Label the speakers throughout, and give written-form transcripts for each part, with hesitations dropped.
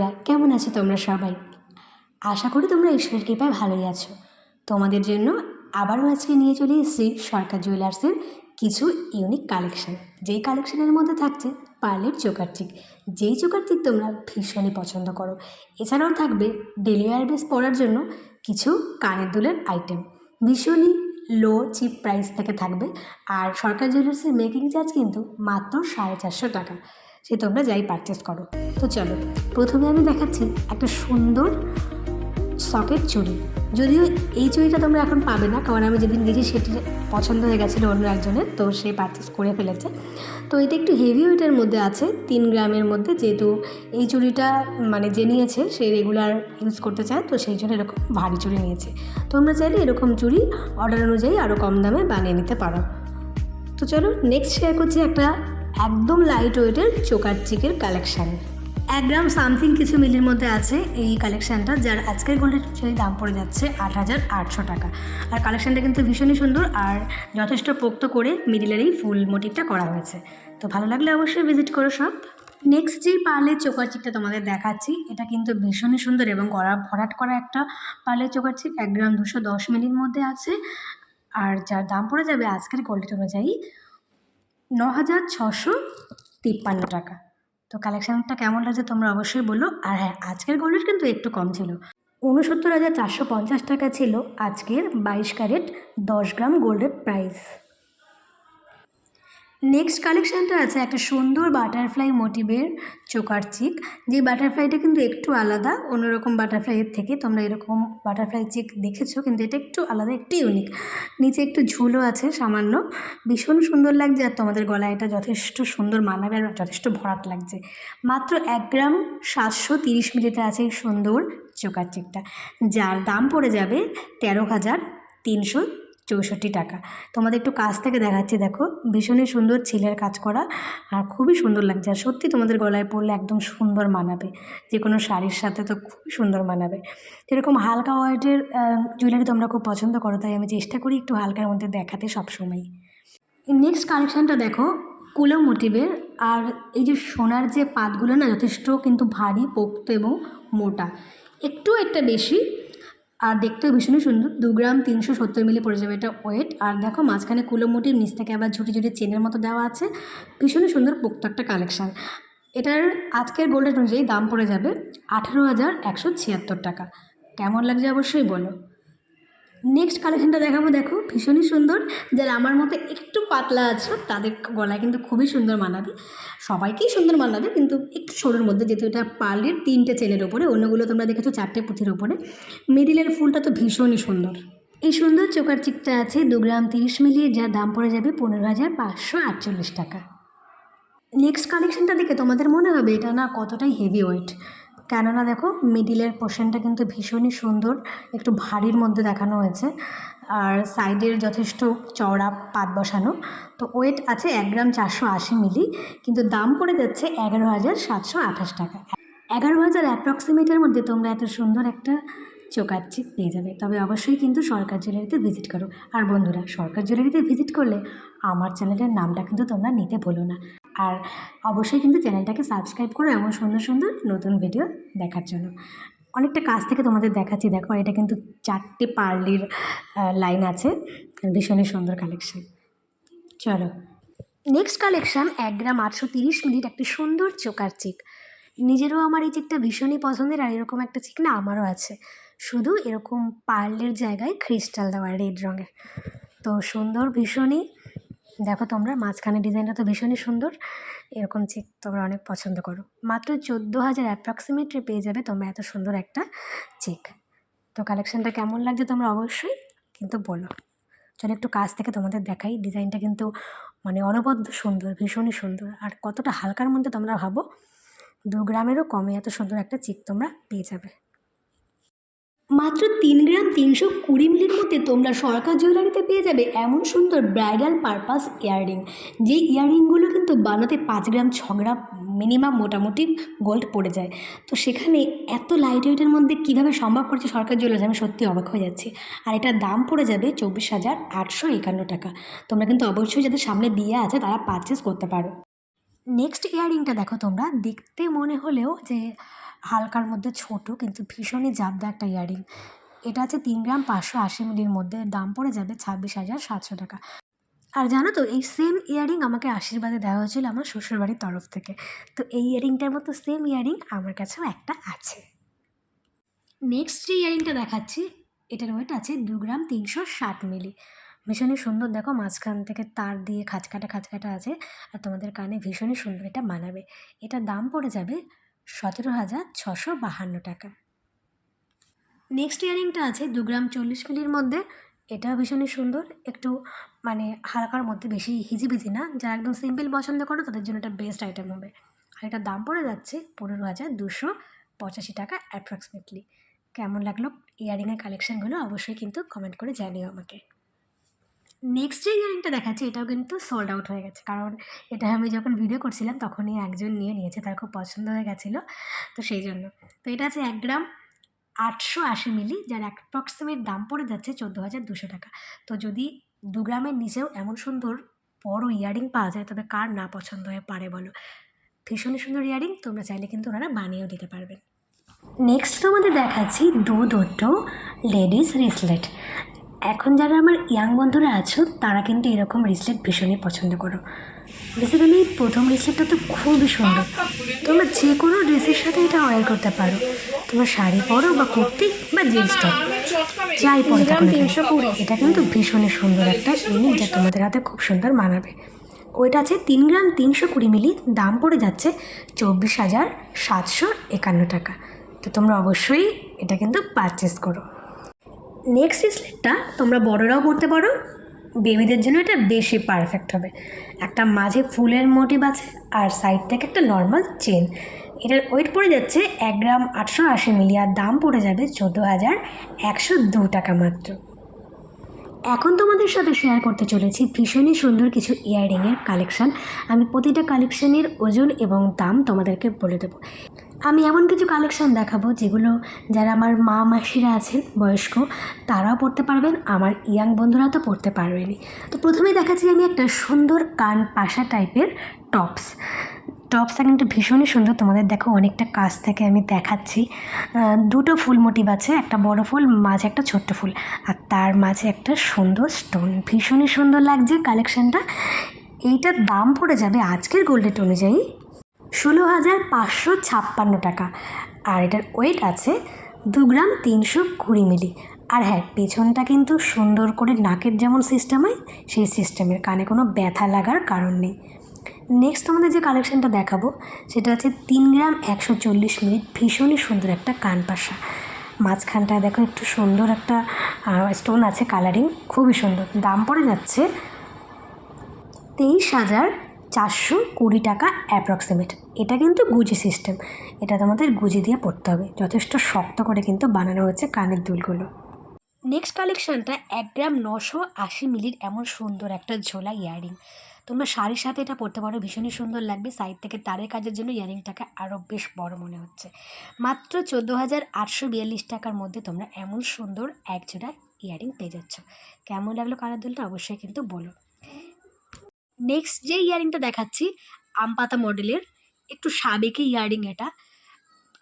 Speaker 1: বন্ধুরা, কেমন আছো তোমরা সবাই? আশা করি তোমরা ঈশ্বরের কৃপায় ভালোই আছো। তোমাদের জন্য আবারও আজকে নিয়ে চলে এসেছি সরকার জুয়েলার্সের কিছু ইউনিক কালেকশন। যেই কালেকশনের মধ্যে থাকছে পার্লের চোকার চিক, যেই চোকার চিক তোমরা ভীষণই পছন্দ করো। এছাড়াও থাকবে ডেলি ওয়্যার বেস পরার জন্য কিছু কানের দুলের আইটেম, ভীষণই লো চিপ প্রাইস থেকে থাকবে। আর সরকার জুয়েলার্সের মেকিং চার্জ কিন্তু মাত্র 450 টাকা, সে তোমরা যাই পারচেস করো। তো চলো, প্রথমে আমি দেখাচ্ছি একটা সুন্দর সকেট চুড়ি। যদিও এই চুড়িটা তোমরা এখন পাবে না, কারণ আমি যেদিন গেছি সেটি পছন্দ হয়ে গেছিলো অন্য একজনের, তো সে পারচেস করে ফেলেছে। তো এটা একটু হেভি ওয়েটের মধ্যে আছে, 3 গ্রামের মধ্যে। যেহেতু এই চুড়িটা মানে যে নিয়েছে সে রেগুলার ইউজ করতে চায়, তো সেই জন্য এরকম ভারী চুড়ি নিয়েছে। তোমরা চাইলে এরকম চুড়ি অর্ডার অনুযায়ী আরও কম দামে বানিয়ে নিতে পারো। তো চলো, নেক্সট শেয়ার করছি একটা একদম লাইট ওয়েটের চোকার চিকের কালেকশান। 1 গ্রাম সামথিং কিছু মিলির মধ্যে আছে এই কালেকশানটা, যার আজকের গোল্ডের সেই দাম পড়ে যাচ্ছে 8,800 টাকা। আর কালেকশানটা কিন্তু ভীষণই সুন্দর আর যথেষ্ট পোক্ত করে মিডিলের এই ফুল মোটিভটা করা হয়েছে। তো ভালো লাগলে অবশ্যই ভিজিট করো সব। নেক্সট যেই পার্লের চোকার চিকটা তোমাদের দেখাচ্ছি, এটা কিন্তু ভীষণই সুন্দর এবং ভরাট করা একটা পার্লের চোকার চিক। 1 গ্রাম 210 মিলির মধ্যে আছে, আর যার দাম পড়ে যাবে আজকের কোয়ালিটি অনুযায়ী 9,653 টাকা। তো কালেকশানটা কেমন লাগছে তোমরা অবশ্যই বলো। আর হ্যাঁ, আজকের গোল্ডের কিন্তু একটু কম ছিল, 69,450 টাকা ছিল আজকের 22 ক্যারেট 10 গ্রাম গোল্ডের প্রাইস। নেক্সট কালেকশানটা আছে একটা সুন্দর বাটারফ্লাই মোটিভের চোকার চিক। যে বাটারফ্লাইটা কিন্তু একটু আলাদা অন্যরকম বাটারফ্লাইয়ের থেকে। তোমরা এরকম বাটারফ্লাই চিক দেখেছো, কিন্তু এটা একটু আলাদা, একটু ইউনিক। নিচে একটু ঝুলও আছে সামান্য, ভীষণ সুন্দর লাগছে। আর তোমাদের গলায় এটা যথেষ্ট সুন্দর মানাবে আর যথেষ্ট ভরাট লাগছে। মাত্র 1 গ্রাম 730 মিলিতে আছে এই সুন্দর চোকার চিকটা, যার দাম পড়ে যাবে 13,364 টাকা। তোমাদের একটু কাছ থেকে দেখাচ্ছি, দেখো ভীষণই সুন্দর ছিলের কাজ করা আর খুবই সুন্দর লাগছে। আর সত্যি তোমাদের গলায় পরলে একদম সুন্দর মানাবে, যে কোনো শাড়ির সাথে তো খুবই সুন্দর মানাবে। এরকম হালকা ওয়েটের জুয়েলারি তোমরা খুব পছন্দ করো, তাই আমি চেষ্টা করি একটু হালকার মধ্যে দেখাতে সবসময়। নেক্সট কালেকশানটা দেখো কুলো মোটিভের। আর এই যে সোনার যে পাতগুলো না, যথেষ্ট কিন্তু ভারী, পোক্ত এবং মোটা, একটু একটা বেশি। আর দেখতেও ভীষণই সুন্দর। 2 গ্রাম 370 মিলি পড়ে যাবে এটা ওয়েট। আর দেখো মাঝখানে কুলো মোটিভ, নিচ থেকে আবার ঝুটি ঝুটি চেনের মতো দেওয়া আছে। ভীষণই সুন্দর পোক্ত একটা কালেকশান। এটার আজকের গোল্ডের অনুযায়ী দাম পড়ে যাবে 18,176 টাকা। কেমন লাগছে অবশ্যই বলো। নেক্সট কালেকশানটা দেখাবো, দেখো ভীষণই সুন্দর। যারা আমার মতো একটু পাতলা আছো তাদের গলায় কিন্তু খুবই সুন্দর মানাবে, সবাইকেই সুন্দর মানাবে, কিন্তু একটু সরুর মধ্যে। যেহেতু এটা পার্লের 3টে চেনের ওপরে, অন্যগুলো তোমরা দেখেছো 4টে পুঁথির ওপরে। মিডিলের ফুলটা তো ভীষণই সুন্দর। এই সুন্দর চোকার চিকটা আছে 2 গ্রাম 30 মিলি, যার দাম পড়ে যাবে 15,548 টাকা। নেক্সট কালেকশানটা দেখে তোমাদের মনে হবে এটা না কতটাই হেভি ওয়েট, কেননা দেখো মিডিলের পোর্শনটা কিন্তু ভীষণই সুন্দর, একটু ভারীর মধ্যে দেখানো হয়েছে। আর সাইডের যথেষ্ট চওড়া পাত বসানো। তো ওয়েট আছে 1 গ্রাম 480 মিলি, কিন্তু দাম পড়ে যাচ্ছে 11,728 টাকা। 11,000 অ্যাপ্রক্সিমেটের মধ্যে তোমরা এত সুন্দর একটা চোকার চিক পেয়ে যাবে। তবে অবশ্যই কিন্তু সরকার জুয়েলারিতে ভিজিট করো। আর বন্ধুরা, সরকার জুয়েলারিতে ভিজিট করলে আমার চ্যানেলের নামটা কিন্তু তোমরা নিতে ভুলো না। আর অবশ্যই কিন্তু চ্যানেলটাকে সাবস্ক্রাইব করো এমন সুন্দর সুন্দর নতুন ভিডিও দেখার জন্য। অনেকটা কাছ থেকে তোমাদের দেখাচ্ছি, দেখো এটা কিন্তু 4টে পার্লের লাইন আছে, ভীষণই সুন্দর কালেকশান। চলো, নেক্সট কালেকশান 1 গ্রাম 830 মিলির একটি সুন্দর চোকার চিক। নিজেরও আমার এই চিকটা ভীষণই পছন্দের। আর এরকম একটা চিক না আমারও আছে, শুধু এরকম পার্লের জায়গায় ক্রিস্টাল দেওয়া রেড রঙের। তো সুন্দর ভীষণই, দেখো তোমরা মাঝখানে ডিজাইনটা তো ভীষণই সুন্দর। এরকম চিক তোমরা অনেক পছন্দ করো। মাত্র 14,000 অ্যাপ্রক্সিমেটলি পেয়ে যাবে তোমরা এত সুন্দর একটা চিক। তো কালেকশানটা কেমন লাগছে তোমরা অবশ্যই কিন্তু বলো। চলো একটু কাছ থেকে তোমাদের দেখাই, ডিজাইনটা কিন্তু মানে অনবদ্য সুন্দর, ভীষণই সুন্দর। আর কতটা হালকার মধ্যে তোমরা ভাবো, 2 গ্রামেরও কমে এত সুন্দর একটা চিক তোমরা পেয়ে যাবে। মাত্র 3 গ্রাম 320 মিলির মধ্যে তোমরা সরকার জুয়েলারিতে পেয়ে যাবে এমন সুন্দর ব্রাইডাল পারপাস ইয়াররিং। যেই ইয়াররিংগুলো কিন্তু বানাতে 5 গ্রাম 6 গ্রাম মিনিমাম মোটামুটি গোল্ড পড়ে যায়। তো সেখানে এত লাইট ওয়েটের মধ্যে কীভাবে সম্ভব করছে সরকার জুয়েলার্স, আমি সত্যি অবাক হয়ে যাচ্ছি। আর এটার দাম পড়ে যাবে 24,851 টাকা। তোমরা কিন্তু অবশ্যই যাদের সামনে বিয়ে আছে তারা পারচেস করতে পারো। নেক্সট ইয়াররিংটা দেখো তোমরা, দেখতে মনে হলেও যে হালকার মধ্যে ছোট কিন্তু ভীষণই জাবদা একটা ইয়াররিং। এটা আছে 3 গ্রাম 580 মিলির মধ্যে, দাম পড়ে যাবে 26,700 টাকা। আর জানো তো এই সেম ইয়াররিং আমাকে আশীর্বাদে দেওয়া হয়েছিল আমার শ্বশুরবাড়ির তরফ থেকে। তো এই ইয়াররিংটার মতো সেম ইয়াররিং আমার কাছেও একটা আছে। নেক্সট যে ইয়াররিংটা দেখাচ্ছি এটার ওয়েট আছে 2 গ্রাম 360 মিলি। ভীষণই সুন্দর, দেখো মাঝখান থেকে তার দিয়ে খাঁচকাটা আছে, আর তোমাদের কানে ভীষণই সুন্দর এটা মানাবে। এটার দাম পড়ে যাবে 17,652 টাকা। নেক্সট ইয়াররিংটা আছে 2 গ্রাম 40 মিলির মধ্যে। এটাও ভীষণই সুন্দর, একটু মানে হালকার মধ্যে, বেশি হিজিবিজি না। যারা একদম সিম্পল পছন্দ করো তাদের জন্য এটা বেস্ট আইটেম হবে। আর এটার দাম পড়ে যাচ্ছে 15,285 টাকা অ্যাপ্রক্সিমেটলি। কেমন লাগলো ইয়াররিংয়ের কালেকশানগুলো অবশ্যই কিন্তু কমেন্ট করে জানিও আমাকে। নেক্সট যে ইয়াররিংটা দেখাচ্ছি এটাও কিন্তু সোল্ড আউট হয়ে গেছে, কারণ এটা আমি যখন ভিডিও করছিলাম তখনই একজন নিয়েছে, তার খুব পছন্দ হয়ে গেছিলো, তো সেই জন্য। তো এটা আছে 1 গ্রাম 880 মিলি, যার অ্যাপ্রক্সিমেট দাম পড়ে যাচ্ছে 14,200 টাকা। তো যদি 2 গ্রামের নিচেও এমন সুন্দর বড় ইয়াররিং পাওয়া যায় তবে কার না পছন্দ হয়ে পারে বলো। ভীষণই সুন্দর ইয়াররিং, তোমরা চাইলে কিন্তু ওনারা বানিয়েও দিতে পারবেন। নেক্সট তোমাদের দেখাচ্ছি দুটো লেডিস রিসলেট। এখন যারা আমার ইয়াং বন্ধুরা আছো তারা কিন্তু এরকম রিসলেট ভীষণই পছন্দ করো। বেসিক্যালি প্রথম রিসলেটটা তো খুবই সুন্দর, তোমরা যে কোনো ড্রেসের সাথে এটা ওয়্যার করতে পারো। তোমরা শাড়ি পরো বা কুর্তি বা জিন্স টপ যাই পরে থাকো, এটা কিন্তু ভীষণই সুন্দর একটা ইউনিক, যা তোমাদের হাতে খুব সুন্দর মানাবে। ওইটা আছে 3 গ্রাম 320 মিলি, দাম পড়ে যাচ্ছে 24,751 টাকা। তো তোমরা অবশ্যই এটা কিন্তু পারচেস করো। নেক্সট রিসলেটটা তোমরা বড়রাও পরতে পারো, বেবিদের জন্য এটা বেশি পারফেক্ট হবে। একটা মাঝে ফুলের মোটিভ আছে আর সাইড থেকে একটা নর্মাল চেন। এটার ওয়েট পড়ে যাচ্ছে 1 গ্রাম 880 মিলি, আর দাম পড়ে যাবে 14,102 টাকা মাত্র। এখন তোমাদের সাথে শেয়ার করতে চলেছি ভীষণই সুন্দর কিছু ইয়াররিংয়ের কালেকশান। আমি প্রতিটা কালেকশানের ওজন এবং দাম তোমাদেরকে বলে দেবো। আমি এমন কিছু কালেকশান দেখাবো যেগুলো যারা আমার মা মাসিরা আছেন বয়স্ক তারাও পরতে পারবেন, আমার ইয়াং বন্ধুরা তো পরতে পারবেনই। তো প্রথমেই দেখাচ্ছি আমি একটা সুন্দর কান পাশা টাইপের টপসটা কিন্তু ভীষণই সুন্দর। তোমাদের দেখো অনেকটা কাছ থেকে আমি দেখাচ্ছি। দুটো ফুল মোটিভ আছে, একটা বড় ফুল, মাঝে একটা ছোট্ট ফুল, আর তার মাঝে একটা সুন্দর স্টোন। ভীষণই সুন্দর লাগছে কালেকশানটা। এইটার দাম পড়ে যাবে আজকের গোল্ড রেট অনুযায়ী 16,556 টাকা। আর এটার ওয়েট আছে 2 গ্রাম 320 মিলি। আর হ্যাঁ, পেছনটা কিন্তু সুন্দর করে নাকের যেমন সিস্টেম হয় সেই সিস্টেমের, কানে কোনো ব্যথা লাগার কারণ নেই। নেক্সট তোমাদের যে কালেকশানটা দেখাবো সেটা আছে 3 গ্রাম 140 মিলি, ভীষণই সুন্দর একটা কান পাশা। মাঝখানটায় দেখো একটু সুন্দর একটা স্টোন আছে, কালারিং খুবই সুন্দর। দাম পড়ে যাচ্ছে 23,420 টাকা অ্যাপ্রক্সিমেট। এটা কিন্তু গুজি সিস্টেম, এটা তোমাদের গুজি দিয়ে পড়তে হবে, যথেষ্ট শক্ত করে কিন্তু বানানো হয়েছে কানের দুলগুলো। নেক্সট কালেকশানটা 1 গ্রাম 980 মিলির এমন সুন্দর একটা ঝোলা ইয়াররিং। তোমরা শাড়ির সাথে এটা পরতে পারো, ভীষণই সুন্দর লাগবে। সাইড থেকে তারের কাজের জন্য ইয়াররিংটাকে আরও বেশ বড় মনে হচ্ছে। মাত্র 14,842 টাকার মধ্যে তোমরা এমন সুন্দর এক জোড়া ইয়াররিং পেয়ে যাচ্ছ। কেমন লাগলো কানের দুলটা অবশ্যই কিন্তু বলো। নেক্সট যে ইয়াররিংটা দেখাচ্ছি আম পাতা মডেলের, একটু সাবেকি ইয়াররিং। এটা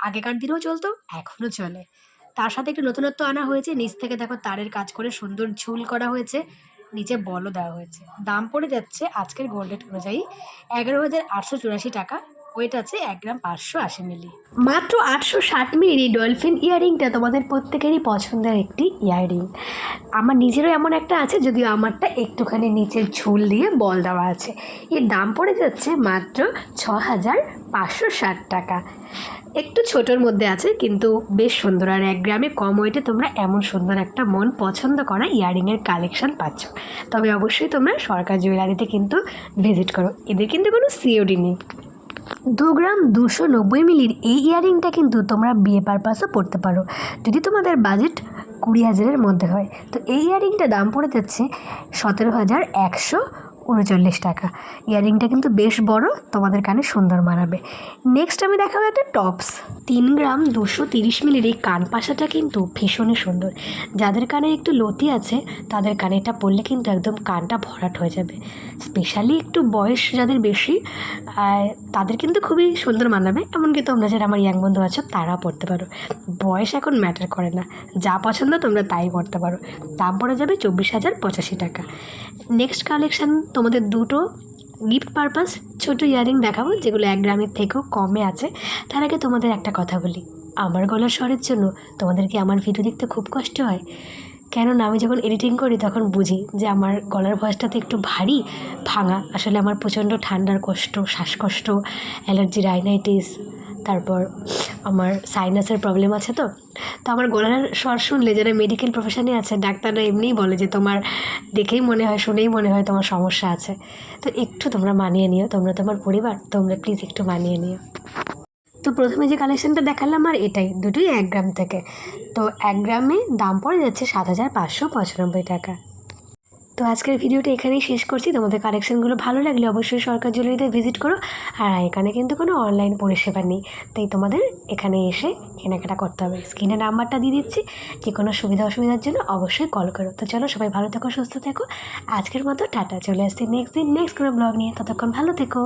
Speaker 1: আগেকার দিনেও চলতো, এখনও চলে। তার সাথে একটু নতুনত্ব আনা হয়েছে, নিচ থেকে দেখো তারের কাজ করে সুন্দর ঝুল করা হয়েছে, নিচে বলও দেওয়া হয়েছে। দাম পড়ে যাচ্ছে আজকের গোল্ড রেট অনুযায়ী 11,884 টাকা। ওয়েট আছে 1 গ্রাম 580 মিলি। মাত্র 860 মিলি ডলফিন ইয়াররিংটা তোমাদের প্রত্যেকেরই পছন্দের একটি ইয়াররিং। আমার নিজেরও এমন একটা আছে, যদিও আমারটা একটুখানি নিচের ঝুল দিয়ে বল দেওয়া আছে। এর দাম পড়ে যাচ্ছে মাত্র 6,560 টাকা। একটু ছোটোর মধ্যে আছে কিন্তু বেশ সুন্দর, আর 1 গ্রামে কম ওয়েটে তোমরা এমন সুন্দর একটা মন পছন্দ করা ইয়াররিংয়ের কালেকশান পাচ্ছ। তবে অবশ্যই তোমরা সরকার জুয়েলারিতে কিন্তু ভিজিট করো, এদের কিন্তু কোনো সিওডি নেই। 2 গ্রাম 290 মিলির এই ইয়াররিংটা কিন্তু তোমরা বিয়ে পারপাসও পরতে পারো যদি তোমাদের বাজেট 20,000-এর মধ্যে হয়। তো এই ইয়াররিংটার দাম পড়ে যাচ্ছে 17,100 39 টাকা। ইয়াররিংটা কিন্তু বেশ বড়, তোমাদের কানে সুন্দর মানাবে। নেক্সট আমি দেখাবো একটা টপস। 3 গ্রাম 230 মিলির এই কান পাশাটা কিন্তু ভীষণই সুন্দর। যাদের কানে একটু লতি আছে তাদের কানে এটা পরলে কিন্তু একদম কানটা ভরাট হয়ে যাবে। স্পেশালি একটু বয়স যাদের বেশি তাদের কিন্তু খুবই সুন্দর মানাবে। এমনকি তোমরা যারা আমার ইয়াং বন্ধু আছো তারাও পরতে পারো, বয়স এখন ম্যাটার করে না, যা পছন্দ তোমরা তাই পরতে পারো। দাম পড়ে যাবে 24,085 টাকা। নেক্সট কালেকশান তোমাদের দুটো গিফট পারপাস ছোটো ইয়াররিং দেখাবো, যেগুলো 1 গ্রামের থেকেও কমে আছে। তার আগে তোমাদের একটা কথা বলি, আমার গলার স্বরের জন্য তোমাদের কি আমার ভিডিও দেখতে খুব কষ্ট হয়? কেননা আমি যখন এডিটিং করি তখন বুঝি যে আমার গলার ভয়েসটাতে একটু ভারী ভাঙা। আসলে আমার প্রচণ্ড ঠান্ডার কষ্ট, শ্বাসকষ্ট, অ্যালার্জি, রাইনাইটিস, তারপর আমার সাইনাসের প্রবলেম আছে। তো আমার গলার স্বর শুনলে যারা মেডিকেল প্রফেশনে আছে ডাক্তাররা এমনিই বলে যে তোমার দেখেই মনে হয়, শুনেই মনে হয় তোমার সমস্যা আছে। তো একটু তোমরা মানিয়ে নিও, তোমরা তোমার পরিবার, তোমরা প্লিজ একটু মানিয়ে নিও। তো প্রথমে যে কালেকশানটা দেখালাম আর এটাই, দুটোই 1 গ্রাম থেকে। তো 1 গ্রামে দাম পড়ে যাচ্ছে 7,595 টাকা। তো আজকের ভিডিওটা এখানেই শেষ করছি। তোমাদের কালেকশানগুলো ভালো লাগলে অবশ্যই সরকার জুয়েলারিতে ভিজিট করো। আর এখানে কিন্তু কোনো অনলাইন পরিষেবা নেই, তাই তোমাদের এখানে এসে কেনাকাটা করতে হবে। স্ক্রিনে নাম্বারটা দিয়ে দিচ্ছি, যে কোনো সুবিধা অসুবিধার জন্য অবশ্যই কল করো। তো চলো, সবাই ভালো থেকো, সুস্থ থেকো। আজকের মতো টাটা, চলে আসছি নেক্সট দিন নেক্সট কোনো ব্লগ নিয়ে। ততক্ষণ ভালো থেকো।